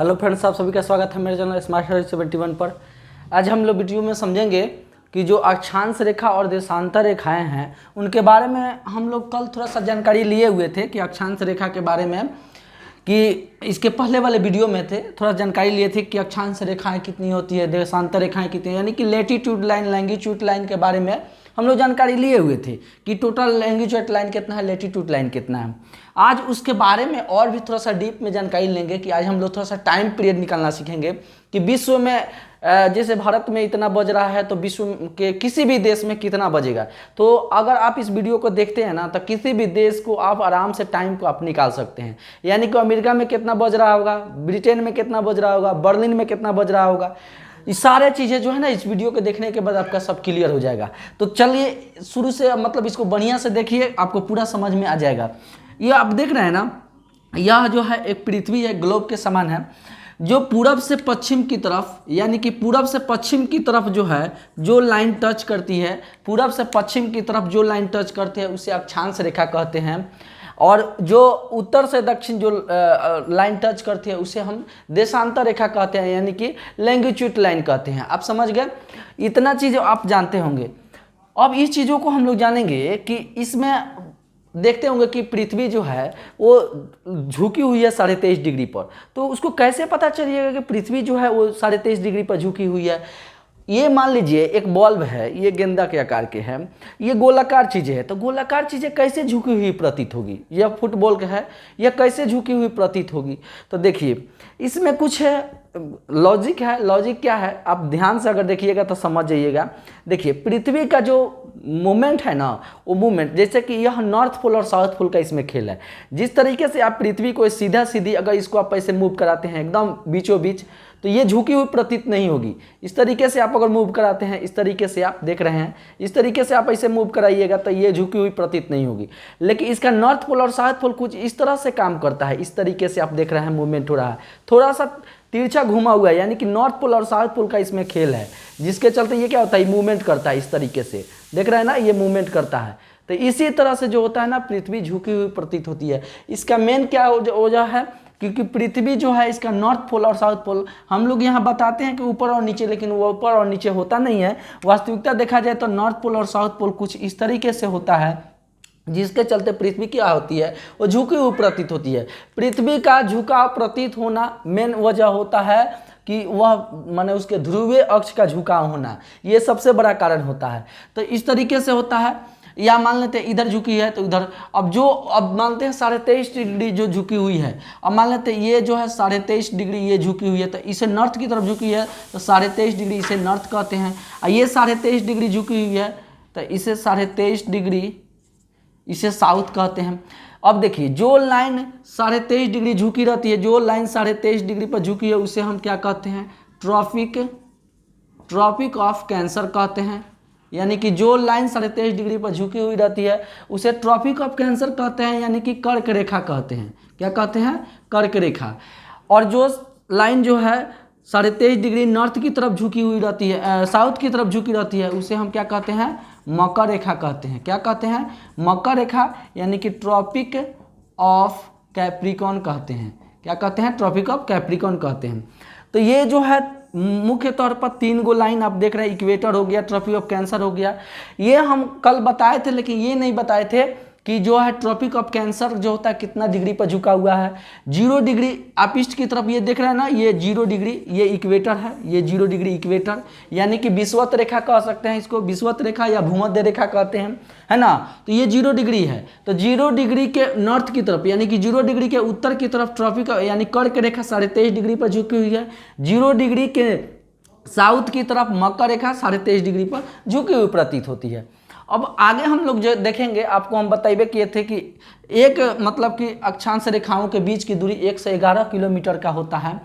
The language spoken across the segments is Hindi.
हेलो फ्रेंड्स, आप सभी का स्वागत है मेरे चैनल स्मार्ट स्टडी 71 पर। आज हम लोग वीडियो में समझेंगे कि जो अक्षांश रेखा और देशांतर रेखाएं हैं उनके बारे में हम लोग कल थोड़ा सा जानकारी लिए हुए थे कि अक्षांश रेखा के बारे में, कि इसके पहले वाले वीडियो में थे थोड़ा जानकारी लिए थे कि अक्षांश रेखाएं कितनी होती है, देशांतर रेखाएं कितनी, यानी कि लेटीट्यूड लाइन लैंगिट्यूड लाइन के बारे में हम लोग जानकारी लिए हुए थे कि टोटल लैंगिट्यूड लाइन कितना है, लेटीट्यूड लाइन कितना है। आज उसके बारे में और भी थोड़ा सा डीप में जानकारी लेंगे कि आज हम लोग थोड़ा सा टाइम पीरियड निकालना सीखेंगे कि विश्व में जैसे भारत में इतना बज रहा है तो विश्व के किसी भी देश में कितना बजेगा। तो अगर आप इस वीडियो को देखते हैं ना तो किसी भी देश को आप आराम से टाइम को आप निकाल सकते हैं, यानी कि अमेरिका में कितना बज रहा होगा, ब्रिटेन में कितना बज रहा होगा, बर्लिन में कितना बज रहा होगा, ये सारे चीज़ें जो है ना इस वीडियो को देखने के बाद आपका सब क्लियर हो जाएगा। तो चलिए शुरू से मतलब इसको बढ़िया से देखिए, आपको पूरा समझ में आ जाएगा। ये आप देख रहे हैं ना, यह जो है एक पृथ्वी है, ग्लोब के समान है, जो पूरब से पश्चिम की तरफ, यानी कि पूरब से पश्चिम की तरफ जो है जो लाइन टच करती है, पूरब से पश्चिम की तरफ जो लाइन टच करते हैं उसे अक्षांश रेखा कहते हैं, और जो उत्तर से दक्षिण जो लाइन टच करती है उसे हम देशांतर रेखा कहते हैं, यानी कि लैंगिट्यूड लाइन कहते हैं। आप समझ गए, इतना चीज़ आप जानते होंगे। अब इस चीज़ों को हम लोग जानेंगे कि इसमें देखते होंगे कि पृथ्वी जो है वो झुकी हुई है 23.5 डिग्री पर, तो उसको कैसे पता चलिएगा कि पृथ्वी जो है वो 23.5 डिग्री पर झुकी हुई है। ये मान लीजिए एक बल्ब है, ये गेंदा के आकार के है, ये गोलाकार चीज़ें है, तो गोलाकार चीज़ें कैसे झुकी हुई प्रतीत होगी, यह फुटबॉल का है, यह कैसे झुकी हुई प्रतीत होगी। तो देखिए इसमें कुछ है लॉजिक है। लॉजिक क्या है, आप ध्यान से अगर देखिएगा तो समझ जाइएगा। देखिए पृथ्वी का जो मूवमेंट है ना, वो मूवमेंट जैसे कि यह नॉर्थ पोल और साउथ पोल का इसमें खेल है। जिस तरीके से आप पृथ्वी को सीधा सीधी अगर इसको आप ऐसे मूव कराते हैं एकदम बीचों बीच, तो ये झुकी हुई प्रतीत नहीं होगी। इस तरीके से आप अगर मूव कराते हैं, इस तरीके से आप देख रहे हैं, इस तरीके से आप ऐसे मूव कराइएगा तो ये झुकी हुई प्रतीत नहीं होगी। लेकिन इसका नॉर्थ पोल और साउथ पोल कुछ इस तरह से काम करता है, इस तरीके से आप देख रहे हैं मूवमेंट हो रहा है, थोड़ा सा तिरछा घुमा हुआ है, यानी कि नॉर्थ पोल और साउथ पोल का इसमें खेल है, जिसके चलते ये क्या होता है, मूवमेंट करता है इस तरीके से, देख रहे हैं ना, ये मूवमेंट करता है। तो इसी तरह से जो होता है ना, पृथ्वी झुकी हुई प्रतीत होती है। इसका मेन क्या वजह है, क्योंकि पृथ्वी जो है इसका नॉर्थ पोल और साउथ पोल हम लोग यहाँ बताते हैं कि ऊपर और नीचे, लेकिन वो ऊपर और नीचे होता नहीं है। वास्तविकता देखा जाए तो नॉर्थ पोल और साउथ पोल कुछ इस तरीके से होता है, जिसके चलते पृथ्वी क्या होती है, वो झुकी हुई प्रतीत होती है। पृथ्वी का झुकाव प्रतीत होना मेन वजह होता है कि वह माने उसके ध्रुवीय अक्ष का झुकाव होना, ये सबसे बड़ा कारण होता है। तो इस तरीके से होता है। या मान लेते हैं इधर झुकी है तो इधर, अब मानते हैं 23.5 डिग्री जो झुकी हुई है, अब मान लेते हैं ये जो है 23.5 डिग्री ये झुकी हुई है, तो इसे नॉर्थ की तरफ झुकी है तो 23.5 डिग्री इसे नॉर्थ कहते हैं। और ये 23.5 डिग्री झुकी हुई है तो इसे 23.5 डिग्री इसे साउथ कहते हैं। अब देखिए जो लाइन 23.5 डिग्री झुकी रहती है, जो लाइन 23.5 डिग्री पर झुकी है उसे हम क्या कहते हैं, ट्रॉपिक ऑफ कैंसर कहते हैं। यानी कि जो लाइन 23.5 डिग्री पर झुकी हुई रहती है उसे ट्रॉपिक ऑफ कैंसर कहते हैं, यानी कि कर्क रेखा कहते हैं। क्या कहते हैं, कर्क रेखा। और जो लाइन जो है 23.5 डिग्री नॉर्थ की तरफ झुकी हुई रहती है, साउथ की तरफ झुकी रहती है, उसे हम क्या कहते हैं, मकर रेखा कहते हैं। क्या कहते हैं, मकर रेखा, यानी कि ट्रॉपिक ऑफ कैप्रिकॉर्न कहते हैं। क्या कहते हैं, ट्रॉपिक ऑफ कैप्रिकॉर्न कहते हैं। तो ये जो है मुख्य तौर पर 3 गो लाइन आप देख रहे हैं, इक्वेटर हो गया, ट्रॉपिक ऑफ कैंसर हो गया, ये हम कल बताए थे, लेकिन ये नहीं बताए थे कि जो है ट्रॉपिक ऑफ कैंसर जो होता है कितना डिग्री पर झुका हुआ है। 0 डिग्री आप ईस्ट की तरफ ये देख रहे हैं ना, ये 0 डिग्री ये इक्वेटर है, ये 0 डिग्री इक्वेटर, यानी कि विषुवत रेखा कह सकते हैं इसको, विषुवत रेखा या भूमध्य रेखा कहते हैं, है ना। तो ये 0 डिग्री है, तो 0 डिग्री के नॉर्थ की तरफ, यानी कि 0 डिग्री के उत्तर की तरफ ट्रॉपिक यानी कर्क रेखा 23.5 डिग्री पर झुकी हुई है। 0 डिग्री के साउथ की तरफ मकर रेखा 23.5 डिग्री पर झुकी हुई प्रतीत होती है। अब आगे हम लोग जो देखेंगे, आपको हम बताइए किए थे कि एक मतलब कि अक्षांश रेखाओं के बीच की दूरी 1 से 11 किलोमीटर का होता है,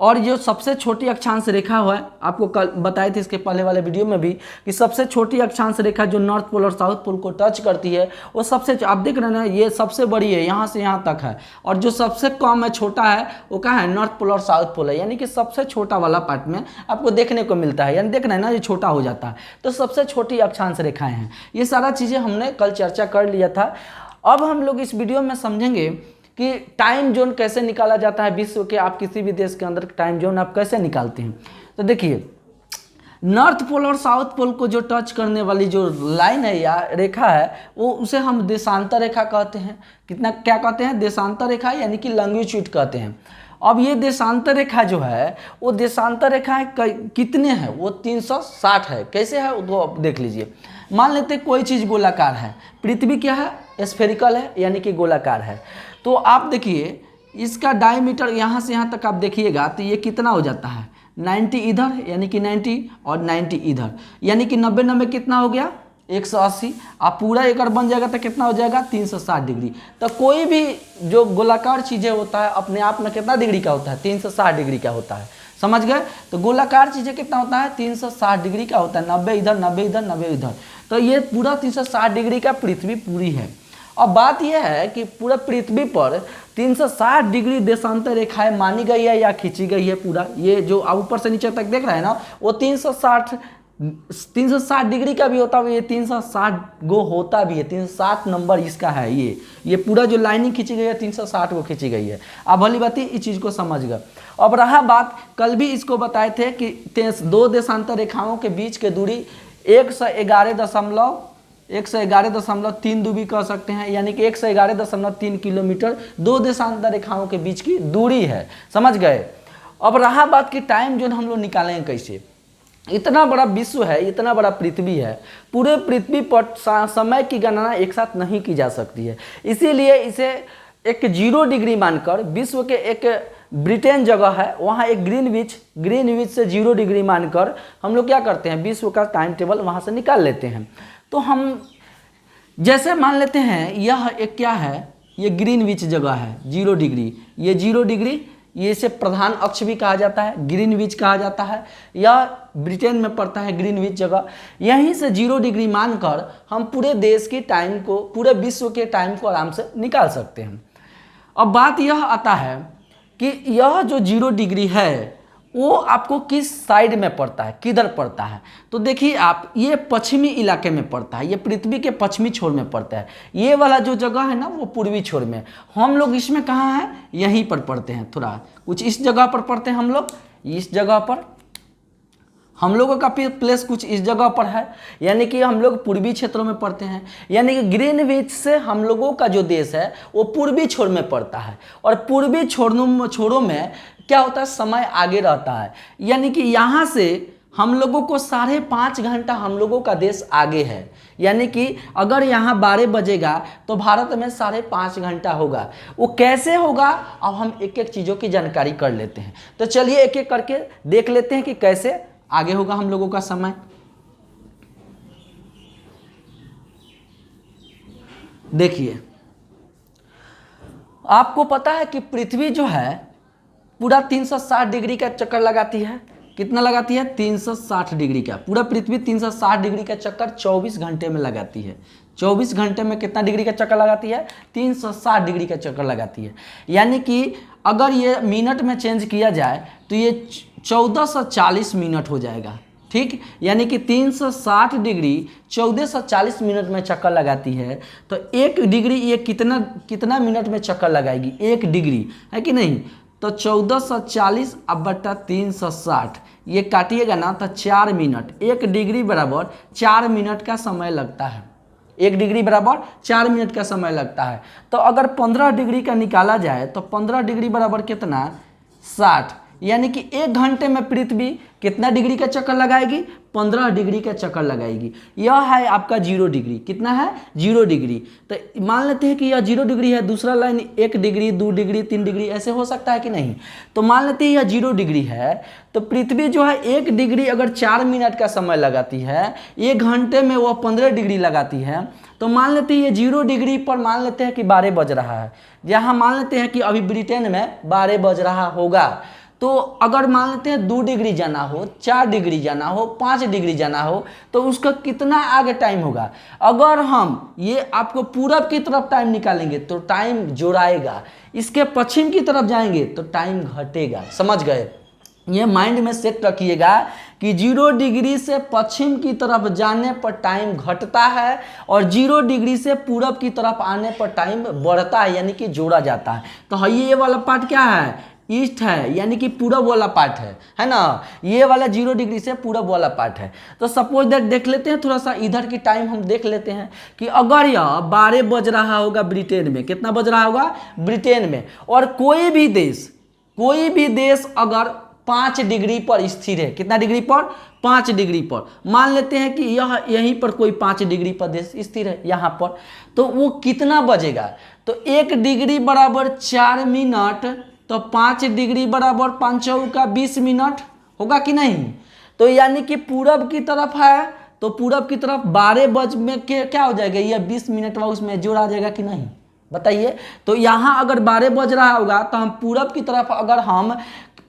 और जो सबसे छोटी अक्षांश रेखा है, आपको कल बताए थे इसके पहले वाले वीडियो में भी, कि सबसे छोटी अक्षांश रेखा जो नॉर्थ पोल और साउथ पोल को टच करती है वो सबसे, आप देख रहे हैं ना, ये सबसे बड़ी है, यहाँ से यहाँ तक है, और जो सबसे कम है, छोटा है, वो क्या है, नॉर्थ पोल और साउथ पोल है, यानी कि सबसे छोटा वाला पार्ट में आपको देखने को मिलता है, यानी देख रहे हैं ना, ये छोटा हो जाता है, तो सबसे छोटी अक्षांश रेखाएं हैं। ये सारा चीज़ें हमने कल चर्चा कर लिया था। अब हम लोग इस वीडियो में समझेंगे कि टाइम जोन कैसे निकाला जाता है विश्व के, आप किसी भी देश के अंदर टाइम जोन आप कैसे निकालते हैं। तो देखिए नॉर्थ पोल और साउथ पोल को जो टच करने वाली जो लाइन है या रेखा है वो उसे हम देशांतर रेखा कहते हैं। कितना क्या कहते हैं, देशांतर रेखा यानी कि लॉन्गिट्यूड कहते हैं। अब ये देशांतर रेखा जो है वो देशांतर रेखा कितने हैं, वो 360 है। कैसे है वो आप देख लीजिए। मान लेते हैं कोई चीज़ गोलाकार है, पृथ्वी क्या है, स्फेरिकल है यानी कि गोलाकार है। तो आप देखिए इसका डायमीटर यहाँ से यहाँ तक आप देखिएगा तो ये कितना हो जाता है, 90 इधर यानी कि 90 और 90 इधर, यानी कि 90 90 कितना हो गया 180। आप पूरा एकड़ बन जाएगा तो कितना हो जाएगा 360 डिग्री। तो कोई भी जो गोलाकार चीज़ें होता है अपने आप में कितना डिग्री का होता है, 360 डिग्री का होता है। समझ गए। तो गोलाकार चीज़ें कितना होता है 360 डिग्री का होता है, 90 इधर 90 इधर 90 इधर। तो ये पूरा 360 डिग्री का पृथ्वी पूरी है। अब बात यह है कि पूरा पृथ्वी पर 360 डिग्री देशांतर रेखाएं मानी गई है या खींची गई है। पूरा ये जो आप ऊपर से नीचे तक देख रहे हैं ना वो 360 डिग्री का भी होता है, ये 360 गो होता भी है, 360 नंबर इसका है। ये पूरा जो लाइनिंग खींची गई है 360 को खींची गई है। आप भली बात इस चीज़ को समझ गए। अब रहा बात, कल भी इसको बताए थे कि दो देशांतर रेखाओं के बीच की दूरी 111.3 दूरी कह सकते हैं, यानी कि 111.3 किलोमीटर दो देशांतर रेखाओं के बीच की दूरी है। समझ गए। अब रहा बात कि टाइम जोन हम लोग निकालेंगे कैसे। इतना बड़ा विश्व है, इतना बड़ा पृथ्वी है, पूरे पृथ्वी पर समय की गणना एक साथ नहीं की जा सकती है। इसीलिए इसे एक 0 डिग्री मानकर विश्व के एक ब्रिटेन जगह है वहाँ एक ग्रीनविच से 0 डिग्री मानकर हम लोग क्या करते हैं, विश्व का टाइम टेबल वहाँ से निकाल लेते हैं। तो हम जैसे मान लेते हैं यह एक क्या है, ये ग्रीनविच जगह है 0 डिग्री, ये 0 डिग्री, ये इसे प्रधान अक्ष भी कहा जाता है, ग्रीनविच कहा जाता है, या ब्रिटेन में पड़ता है ग्रीनविच जगह। यहीं से 0 डिग्री मानकर हम पूरे देश की टाइम को, पूरे विश्व के टाइम को आराम से निकाल सकते हैं। अब बात यह आता है कि यह जो 0 डिग्री है वो आपको किस साइड में पड़ता है, किधर पड़ता है। तो देखिए आप, ये पश्चिमी इलाके में पड़ता है, ये पृथ्वी के पश्चिमी छोर में पड़ता है। ये वाला जो जगह है ना वो पूर्वी छोर में। हम लोग इसमें कहाँ हैं, यहीं पर पड़ते हैं, थोड़ा कुछ इस जगह पर पड़ते हैं हम लोग, इस जगह पर हम लोगों का प्लेस कुछ इस जगह पर है, यानी कि हम लोग पूर्वी क्षेत्रों में पड़ते हैं। यानी कि ग्रीनविच से हम लोगों का जो देश है वो पूर्वी छोर में पड़ता है, और पूर्वी छोरों में क्या होता है, समय आगे रहता है। यानी कि यहाँ से हम लोगों को 5.5 घंटा हम लोगों का देश आगे है। यानी कि अगर यहाँ 12 बजेगा तो भारत में 5.5 घंटा होगा। वो कैसे होगा, अब हम एक एक चीज़ों की जानकारी कर लेते हैं। तो चलिए एक एक करके देख लेते हैं कि कैसे आगे होगा हम लोगों का समय। देखिए आपको पता है कि पृथ्वी जो है पूरा 360 डिग्री का चक्कर लगाती है। कितना लगाती है, 360 डिग्री का। पूरा पृथ्वी 360 डिग्री का चक्कर 24 घंटे में लगाती है। 24 घंटे में कितना डिग्री का चक्कर लगाती है, 360 डिग्री का चक्कर लगाती है। यानी कि अगर ये मिनट में चेंज किया जाए तो ये 1440 मिनट हो जाएगा। ठीक, यानी कि 360 डिग्री 1440 मिनट में चक्कर लगाती है। तो 1 डिग्री ये कितना मिनट में चक्कर लगाएगी, 1 डिग्री, है कि नहीं। तो 1440 अब बटा 360 ये काटिएगा ना तो 4 मिनट। 1 डिग्री बराबर 4 मिनट का समय लगता है। 1 डिग्री बराबर 4 मिनट का समय लगता है। तो अगर 15 डिग्री का निकाला जाए तो 15 डिग्री बराबर कितना, 60। यानी कि 1 घंटे में पृथ्वी कितना डिग्री का चक्कर लगाएगी, 15 डिग्री का चक्कर लगाएगी। यह है आपका 0 डिग्री। कितना है, 0 डिग्री। तो मान लेते हैं कि यह 0 डिग्री है, दूसरा लाइन 1 डिग्री 2 डिग्री 3 डिग्री ऐसे हो सकता है कि नहीं। तो मान लेते हैं यह 0 डिग्री है, तो पृथ्वी जो है 1 डिग्री अगर 4 मिनट का समय लगाती है, 1 घंटे में वह 15 डिग्री लगाती है। तो मान लेते हैं ये 0 डिग्री पर मान लेते हैं कि 12 बज रहा है। यहाँ मान लेते हैं कि अभी ब्रिटेन में 12 बज रहा होगा। तो अगर मान लेते हैं 2 डिग्री जाना हो, 4 डिग्री जाना हो, 5 डिग्री जाना हो, तो उसका कितना आगे टाइम होगा। अगर हम ये आपको पूरब की तरफ टाइम निकालेंगे तो टाइम जोड़ाएगा, इसके पश्चिम की तरफ जाएंगे तो टाइम घटेगा। समझ गए। ये माइंड में सेट रखिएगा कि 0 डिग्री से पश्चिम की तरफ जाने पर टाइम घटता है और 0 डिग्री से पूरब की तरफ आने पर टाइम बढ़ता है, यानी कि जोड़ा जाता है। तो ये वाला पार्ट क्या है, ईस्ट है, यानी कि पूरब वाला पार्ट है ना। ये वाला 0 डिग्री से पूरब वाला पार्ट है। तो सपोज दैट देख लेते हैं थोड़ा सा इधर की टाइम हम देख लेते हैं कि अगर यह 12 बज रहा होगा ब्रिटेन में, कितना बज रहा होगा ब्रिटेन में, और कोई भी देश अगर 5 डिग्री पर स्थिर है, कितना डिग्री पर, 5 डिग्री पर, मान लेते हैं कि यह यहीं पर कोई 5 डिग्री पर देश स्थिर है यहाँ पर, तो वो कितना बजेगा, तो 1 डिग्री बराबर 4 मिनट, तो 5 डिग्री बराबर 5 का 20 मिनट होगा कि नहीं। तो यानी कि पूरब की तरफ है, तो पूरब की तरफ 12 बज में क्या हो जाएगा, यह 20 मिनट में उसमें जोड़ा जाएगा कि नहीं, बताइए। तो यहाँ अगर 12 बज रहा होगा तो हम पूरब की तरफ अगर हम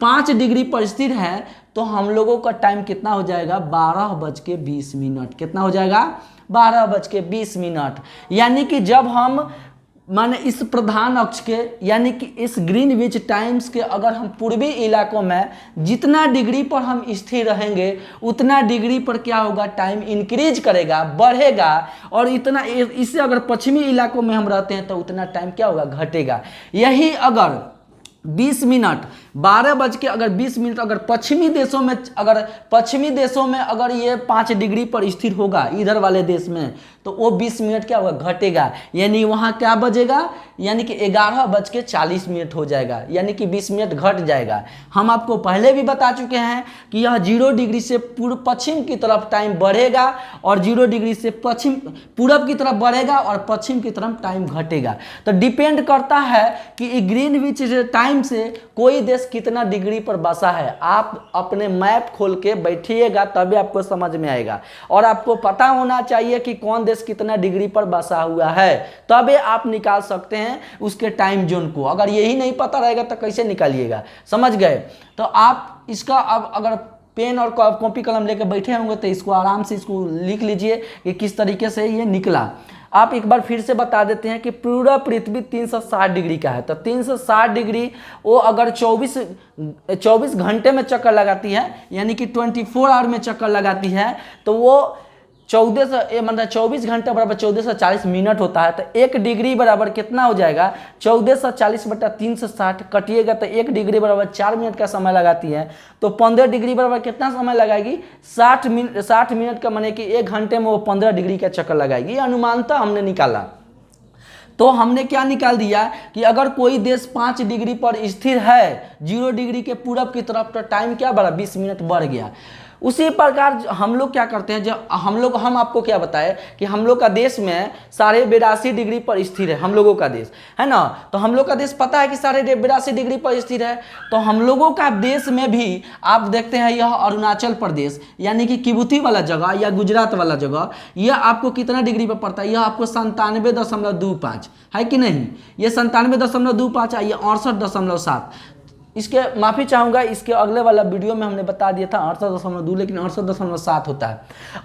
5 डिग्री पर स्थिर है तो हम लोगों का टाइम कितना हो जाएगा, 12:20। कितना हो जाएगा, 12:20। यानी कि जब हम माने इस प्रधान अक्ष के यानी कि इस ग्रीनविच टाइम्स के अगर हम पूर्वी इलाकों में जितना डिग्री पर हम स्थिर रहेंगे उतना डिग्री पर क्या होगा, टाइम इंक्रीज करेगा, बढ़ेगा, और इतना इससे अगर पश्चिमी इलाकों में हम रहते हैं तो उतना टाइम क्या होगा, घटेगा। यही अगर 20 मिनट 12:20 अगर पश्चिमी देशों में अगर ये 5 डिग्री पर स्थिर होगा इधर वाले देश में, तो वो 20 मिनट क्या होगा, घटेगा, यानी वहाँ क्या बजेगा, यानी कि 11:40 हो जाएगा, यानी कि 20 मिनट घट जाएगा। हम आपको पहले भी बता चुके हैं कि यह 0 डिग्री से पश्चिम की तरफ टाइम बढ़ेगा और 0 डिग्री से पूरब की तरफ बढ़ेगा और पश्चिम की तरफ टाइम घटेगा। तो डिपेंड करता है कि ग्रीनविच टाइम से कोई देश कितना डिग्री पर बसा है। आप अपने मैप खोल के बैठिएगा तभी आपको समझ में आएगा, और आपको पता होना चाहिए कि कौन देश कितना डिग्री पर बसा हुआ है, तभी आप निकाल सकते हैं उसके टाइम जोन को। अगर यही नहीं पता रहेगा तो कैसे निकालिएगा, समझ गए। तो आप इसका अब अगर पेन और कॉपी कलम लेकर बैठे होंगे तो इसको आराम से इसको लिख लीजिए कि किस तरीके से ये निकला। आप एक बार फिर से बता देते हैं कि पूरा पृथ्वी 360 डिग्री का है, तो 360 डिग्री वो अगर 24 घंटे में चक्कर लगाती है, यानी कि 24 आवर में चक्कर लगाती है, तो वो 24 घंटे बराबर 1440 मिनट होता है। तो 1 डिग्री बराबर कितना हो जाएगा, 1440/360 कटिएगा तो 1 डिग्री बराबर 4 मिनट का समय लगाती है। तो 15 डिग्री बराबर कितना समय लगाएगी, 60 मिनट का, माने कि 1 घंटे में वो 15 डिग्री का चक्कर लगाएगी। अनुमानतः हमने निकाला। तो हमने क्या निकाल दिया कि अगर कोई देश 5 डिग्री पर स्थिर है 0 डिग्री के पूरब की तरफ, तो टाइम क्या बढ़ा, 20 मिनट बढ़ गया। उसी प्रकार हम लोग क्या करते हैं, जब हम आपको क्या बताए कि हम लोग का देश में 82.5 डिग्री पर स्थिर है, हम लोगों का देश है ना। तो हम लोग का देश पता है कि 82.5 डिग्री पर स्थिर है। तो हम लोगों का देश में भी आप देखते हैं यह अरुणाचल प्रदेश यानी कि किबुती वाला जगह या गुजरात वाला जगह, यह आपको कितना डिग्री पर पड़ता है, यह आपको 97.25 है कि नहीं। ये 97.25 है, ये 68.7। इसके माफ़ी चाहूँगा, इसके अगले वाला वीडियो में हमने बता दिया था 68.2, लेकिन 68.7 होता है।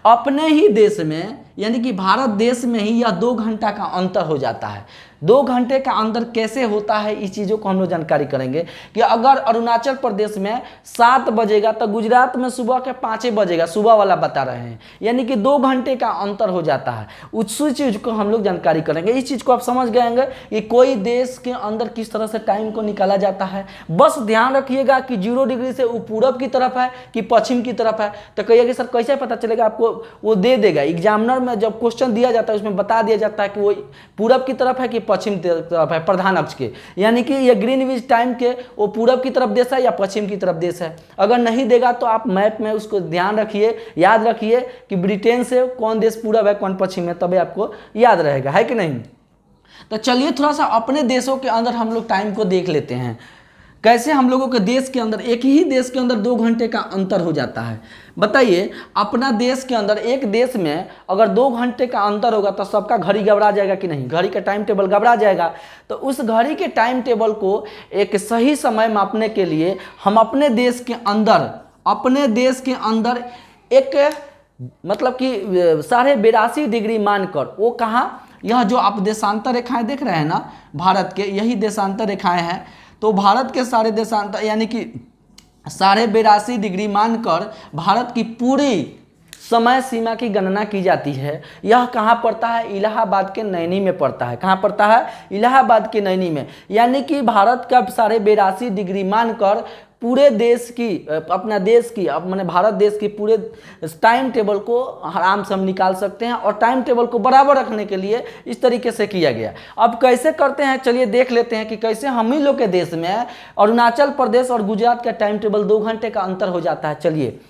अपने ही देश में यानी कि भारत देश में ही यह 2 घंटा का अंतर हो जाता है। 2 घंटे का अंतर कैसे होता है, इस चीज़ों को हम लोग जानकारी करेंगे कि अगर अरुणाचल प्रदेश में 7 बजेगा तो गुजरात में सुबह के 5 बजेगा, सुबह वाला बता रहे हैं, यानी कि 2 घंटे का अंतर हो जाता है। उसी चीज़ को हम लोग जानकारी करेंगे। इस चीज़ को आप समझ गए होंगे कि कोई देश के अंदर किस तरह से टाइम को निकाला जाता है। बस ध्यान रखिएगा कि 0 डिग्री से वो पूरब की तरफ है कि पश्चिम की तरफ है। तो कहिएगा सर कैसे पता चलेगा, आपको वो दे देगा एग्जामिनर में, जब क्वेश्चन दिया जाता है उसमें बता दिया जाता है कि वो पूरब की तरफ है कि पश्चिम तरफ है, प्रधान अक्ष के, यानी कि ये ग्रीनविच टाइम के वो पूरब की तरफ देश है या पश्चिम की तरफ देश है। अगर नहीं देगा तो आप मैप में उसको ध्यान रखिए, याद रखिए कि ब्रिटेन से कौन देश पूरब है कौन पश्चिम है, तभी आपको याद रहेगा, है कि नहीं। तो चलिए थोड़ा सा अपने देशों के अंदर हम लोग टाइम को देख लेते हैं, कैसे हम लोगों के देश के अंदर, एक ही देश के अंदर 2 घंटे का अंतर हो जाता है। बताइए अपना देश के अंदर, एक देश में अगर 2 घंटे का अंतर होगा तो सबका घड़ी घबरा जाएगा कि नहीं, घड़ी का टाइम टेबल घबरा जाएगा। तो उस घड़ी के टाइम टेबल को एक सही समय मापने के लिए हम अपने देश के अंदर एक मतलब कि 82.5 डिग्री मानकर, वो कहाँ, यह जो आप देशांतर रेखाएं देख रहे हैं ना भारत के, यही देशांतर रेखाएं हैं। तो भारत के सारे देशांतर यानी कि 82.5 डिग्री मानकर भारत की पूरी समय सीमा की गणना की जाती है। यह कहाँ पड़ता है? इलाहाबाद के नैनी में पड़ता है। कहाँ पड़ता है? इलाहाबाद के नैनी में। यानी कि भारत का 82.5 डिग्री मानकर पूरे देश की, अपना देश की, अब मैंने भारत देश की पूरे टाइम टेबल को आराम से हम निकाल सकते हैं। और टाइम टेबल को बराबर रखने के लिए इस तरीके से किया गया। अब कैसे करते हैं, चलिए देख लेते हैं कि कैसे हम ही लोग के देश में अरुणाचल प्रदेश और गुजरात का टाइम टेबल 2 घंटे का अंतर हो जाता है। चलिए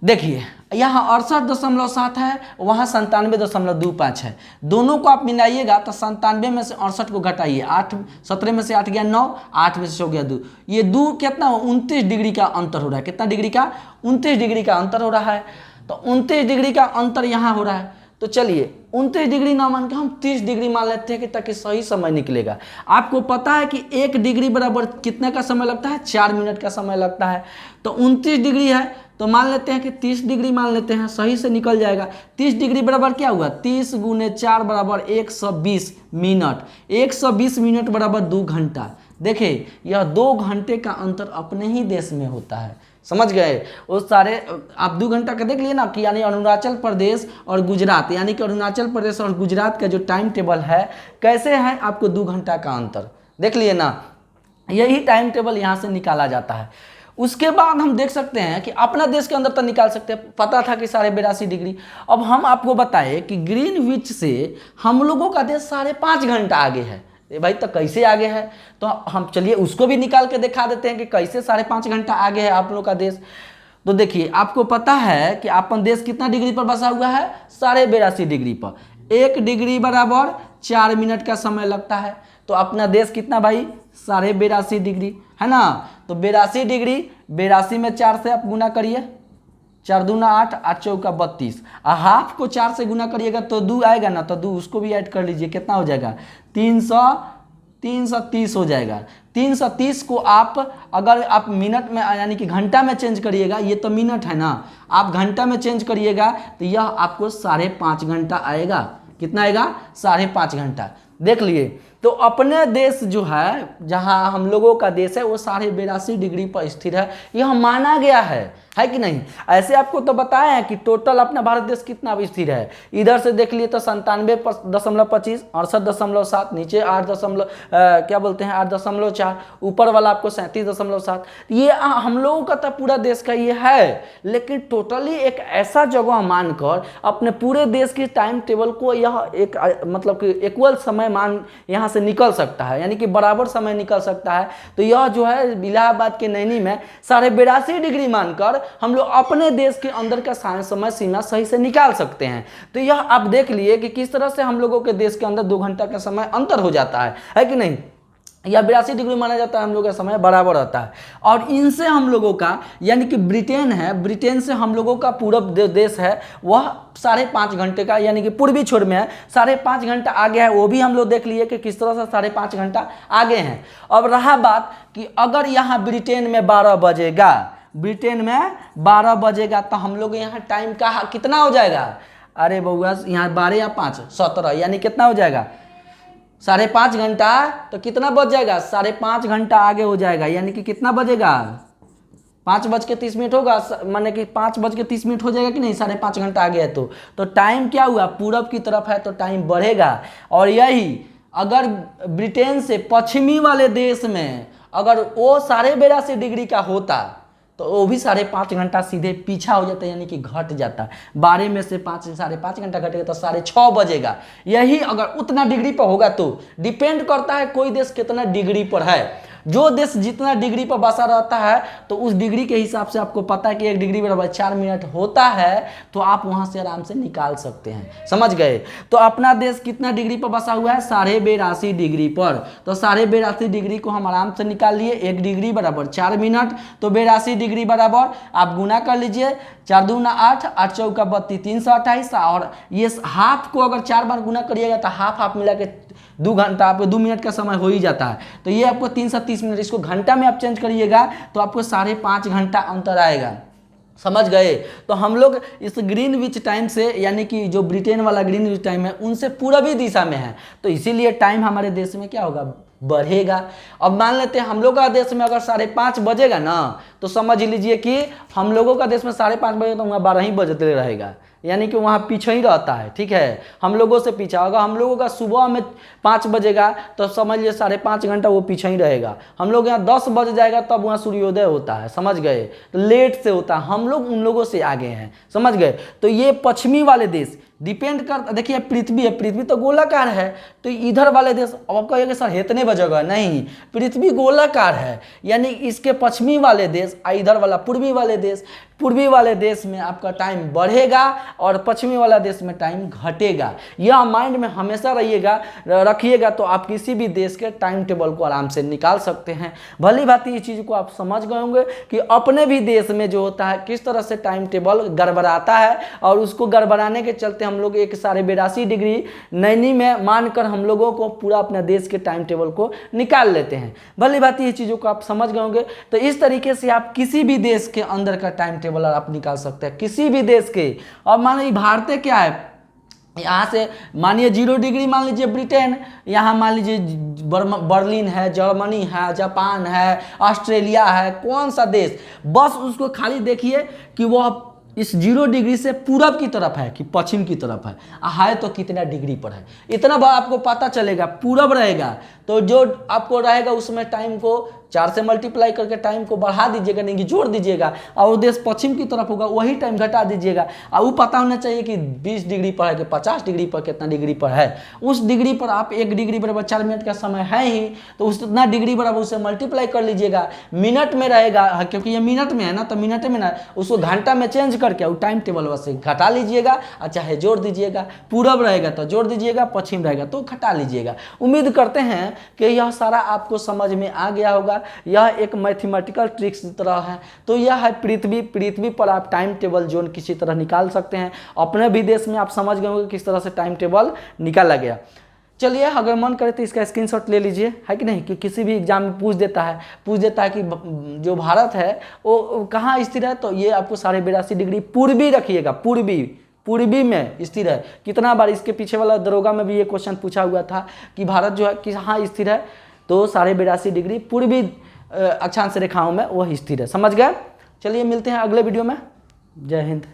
देखिए, यहाँ 68.7 है, वहाँ 97.25 है। दोनों को आप मिलाइएगा तो 97 में से 68 को घटाइए, 8 17 में से 8 गया 9, 8 में से 6 गया 2, ये 2 कितना 29 डिग्री का अंतर हो रहा है। कितना डिग्री का? 29 डिग्री का अंतर हो रहा है। तो 29 डिग्री का अंतर यहाँ हो रहा है। तो चलिए 29 डिग्री ना मान के हम 30 डिग्री मान लेते हैं कि ताकि सही समय निकलेगा। आपको पता है कि 1 डिग्री बराबर कितने का समय लगता है? 4 मिनट का समय लगता है। तो 29 डिग्री है तो मान लेते हैं कि 30 डिग्री मान लेते हैं, सही से निकल जाएगा। 30 डिग्री बराबर क्या हुआ? 30 गुने 4 बराबर 120 मिनट। 120 मिनट बराबर 2 घंटा। देखिए यह 2 घंटे का अंतर अपने ही देश में होता है। समझ गए? वो सारे आप 2 घंटा का देख लिए ना कि यानी अरुणाचल प्रदेश और गुजरात, यानी कि अरुणाचल प्रदेश और गुजरात का जो टाइम टेबल है कैसे है, आपको 2 घंटा का अंतर देख लिए ना। यही टाइम टेबल यहाँ से निकाला जाता है। उसके बाद हम देख सकते हैं कि अपना देश के अंदर तो निकाल सकते हैं, पता था कि 82.5 डिग्री। अब हम आपको बताएं कि ग्रीनविच से हम लोगों का देश 5.5 घंटा आगे है। भाई तो कैसे आगे है? तो हम चलिए उसको भी निकाल के दिखा देते हैं कि कैसे 5.5 घंटा आगे है आप लोग का देश। तो देखिए आपको पता है कि अपन देश कितना डिग्री पर बसा हुआ है? 82.5 डिग्री पर। 1 डिग्री बराबर 4 मिनट का समय लगता है। तो अपना देश कितना भाई? 82.5 डिग्री है ना। तो 82 डिग्री, 82 में 4 से आप गुना करिए, 4 दूना 8, 8 चौका 32, हाफ को 4 से गुना करिएगा तो 2 आएगा ना, तो 2 उसको भी ऐड कर लीजिए, कितना हो जाएगा? 330 हो जाएगा। 330 को आप अगर आप मिनट में यानी कि घंटा में चेंज करिएगा, ये तो मिनट है ना, आप घंटा में चेंज करिएगा तो यह आपको 5.5 घंटा आएगा। कितना आएगा? 5.5 घंटा। देख लिए। तो अपने देश जो है, जहां हम लोगों का देश है, वो 82.5 डिग्री पर स्थिर है, यह माना गया है कि नहीं? ऐसे आपको तो बताया है कि टोटल अपना भारत देश कितना स्थिर है। इधर से देख लिए तो 97.25, 68.7, नीचे 8 क्या बोलते हैं 8.4, ऊपर वाला आपको 37.7। ये हम लोगों का तो पूरा देश का ये है, लेकिन टोटली एक ऐसा जगह मानकर अपने पूरे देश की टाइम टेबल को यह एक मतलब कि इक्वल समय मान यहाँ से निकल सकता है, यानी कि बराबर समय निकल सकता है। तो यह जो है इलाहाबाद के नैनी में 82.5 डिग्री मानकर हम लोग अपने देश के अंदर का समय सीमा सही से निकाल सकते हैं। तो यह आप देख लिए कि किस तरह से हम लोगों के देश के अंदर 2 घंटा का समय अंतर हो जाता है कि नहीं? या 82 डिग्री माना जाता है, हम लोग का समय बराबर रहता है। और इनसे हम लोगों का यानी कि ब्रिटेन है, ब्रिटेन से हम लोगों का पूरब देश है वह 5.5 घंटे का यानी कि पूर्वी छोर में है, 5.5 घंटा आगे है। वो भी हम लोग देख लिए कि किस तरह से 5.5 घंटा आगे हैं। अब रहा बात कि अगर यहाँ ब्रिटेन में 12 बजेगा, ब्रिटेन में 12 बजेगा तो हम लोग यहाँ टाइम का कितना हो जाएगा? अरे बउआ यहाँ 12 या 5 17, यानी कितना हो जाएगा? 5.5 घंटा। तो कितना बज जाएगा? 5.5 घंटा आगे हो जाएगा, यानी कि कितना बजेगा? 5:30 होगा, माने कि 5:30 हो जाएगा कि नहीं? 5.5 घंटा आगे है तो टाइम क्या हुआ? पूरब की तरफ है तो टाइम बढ़ेगा। और यही अगर ब्रिटेन से पश्चिमी वाले देश में अगर वो 82.5 डिग्री का होता तो वो भी 5.5 घंटा सीधे पीछा हो जाता है, यानी कि घट जाता है। 12 में से 5.5 घंटा घटेगा तो 6:30 बजेगा। यही अगर उतना डिग्री पर होगा तो डिपेंड करता है कोई देश कितना डिग्री पर है। जो देश जितना डिग्री पर बसा रहता है तो उस डिग्री के हिसाब से आपको पता है कि 1 डिग्री बराबर 4 मिनट होता है, तो आप वहां से आराम से निकाल सकते हैं। समझ गए? तो अपना देश कितना डिग्री पर बसा हुआ है? 82.5 डिग्री पर। तो 82.5 डिग्री को हम आराम से निकाल लिए। 1 डिग्री बराबर 4 मिनट, तो 82 डिग्री बराबर आप गुना कर लीजिए, 4 दूना 8, 8 चौका 32, 328। और ये हाफ को अगर 4 बार गुना करिएगा तो हाफ मिला के 2 घंटा, आपको 2 मिनट का समय हो ही जाता है। तो ये आपको 330 मिनट, इसको घंटा में आप चेंज करिएगा तो आपको 5.5 घंटा अंतर आएगा। समझ गए? तो हम लोग इस ग्रीनविच टाइम से यानी कि जो ब्रिटेन वाला ग्रीनविच टाइम है उनसे पूर्वी दिशा में है, तो इसीलिए टाइम हमारे देश में क्या होगा? बढ़ेगा। अब मान लेते हैं हम लोग का देश में अगर 5:30 बजेगा ना, तो समझ लीजिए कि हम लोगों का देश में 5:30 बजे तो वहाँ 12 ही बजते रहेगा, यानी कि वहाँ पीछे ही रहता है, ठीक है, हम लोगों से पीछा होगा। हम लोगों का सुबह में 5 बजेगा तो समझ लीजिए 5.5 घंटा वो पीछे ही रहेगा। हम लोग यहाँ 10 बज जाएगा तब वहाँ सूर्योदय होता है, समझ गए, तो लेट से होता है, हम लोग उन लोगों से आगे हैं, समझ गए। तो ये पश्चिमी वाले देश डिपेंड करता, देखिए पृथ्वी है, पृथ्वी तो गोलाकार है, तो इधर वाले देश, अब आप कहिए कि सर इतने बजेगा, नहीं, पृथ्वी गोलाकार है, यानी इसके पश्चिमी वाले देश इधर वाला पूर्वी वाले देश, पूर्वी वाले देश में आपका टाइम बढ़ेगा और पश्चिमी वाला देश में टाइम घटेगा। यह माइंड में हमेशा रखिएगा, तो आप किसी भी देश के टाइम टेबल को आराम से निकाल सकते हैं। भली भांति इस चीज़ को आप समझ गए होंगे कि अपने भी देश में जो होता है किस तरह से टाइम टेबल गड़बड़ाता है, और उसको गड़बड़ाने के चलते हम लोग 182 डिग्री नैनी में मानकर हम लोगों को पूरा अपने देश के टाइम टेबल को निकाल लेते हैं। भली भांति ये चीज़ों को आप समझ गए होंगे। तो इस तरीके से आप किसी भी देश के अंदर का टाइम टेबल आप निकाल सकते हैं, किसी भी देश के। और मान लीजिए भारत क्या है, यहाँ से मानिए 0 डिग्री मान लीजिए ब्रिटेन, यहाँ मान लीजिए बर्लिन है, जर्मनी है, जापान है, ऑस्ट्रेलिया है, कौन सा देश, बस उसको खाली देखिए कि वह इस 0 डिग्री से पूरब की तरफ है कि पश्चिम की तरफ है तो कितना डिग्री पर है, इतना बार आपको पता चलेगा। पूरब रहेगा तो जो आपको रहेगा उसमें टाइम को 4 से मल्टीप्लाई करके टाइम को बढ़ा दीजिएगा, नहीं कि जोड़ दीजिएगा, और वो देश पश्चिम की तरफ होगा वही टाइम घटा दीजिएगा। और वो पता होना चाहिए कि 20 डिग्री पर है कि 50 डिग्री पर, कितना डिग्री पर है, उस डिग्री पर आप 1 डिग्री बराबर 4 मिनट का समय है ही, तो उतना डिग्री बराबर उसे मल्टीप्लाई कर लीजिएगा। मिनट में रहेगा, क्योंकि ये मिनट में है ना, तो मिनट में ना उसको घंटा में चेंज करके वो टाइम टेबल वैसे घटा लीजिएगा, और चाहे जोड़ दीजिएगा। पूरब रहेगा तो जोड़ दीजिएगा, पश्चिम रहेगा तो घटा लीजिएगा। उम्मीद करते हैं कि यह सारा आपको समझ में आ गया होगा। यह एक मैथमेटिकल ट्रिक्स की तरह है। तो यह है पृथ्वी पर आप टाइम टेबल जोन किसी तरह निकाल सकते हैं। अपने भी देश में आप समझ गए होंगे किस तरह से टाइम टेबल निकाला गया। चलिए, अगर मन करे तो इसका स्क्रीनशॉट ले लीजिए, है कि नहीं, कि किसी भी एग्जाम में पूछ देता है कि जो भारत है वो कहाँ स्थित है, तो ये आपको 82.5 डिग्री पूर्वी रखिएगा, पूर्वी में स्थित है। कितना बार इसके पीछे वाला दरोगा में भी ये क्वेश्चन पूछा हुआ था कि भारत जो है कहाँ स्थित है, तो 82.5 डिग्री पूर्वी अक्षांश रेखाओं में वह स्थित है। समझ गए। चलिए मिलते हैं अगले वीडियो में। जय हिंद।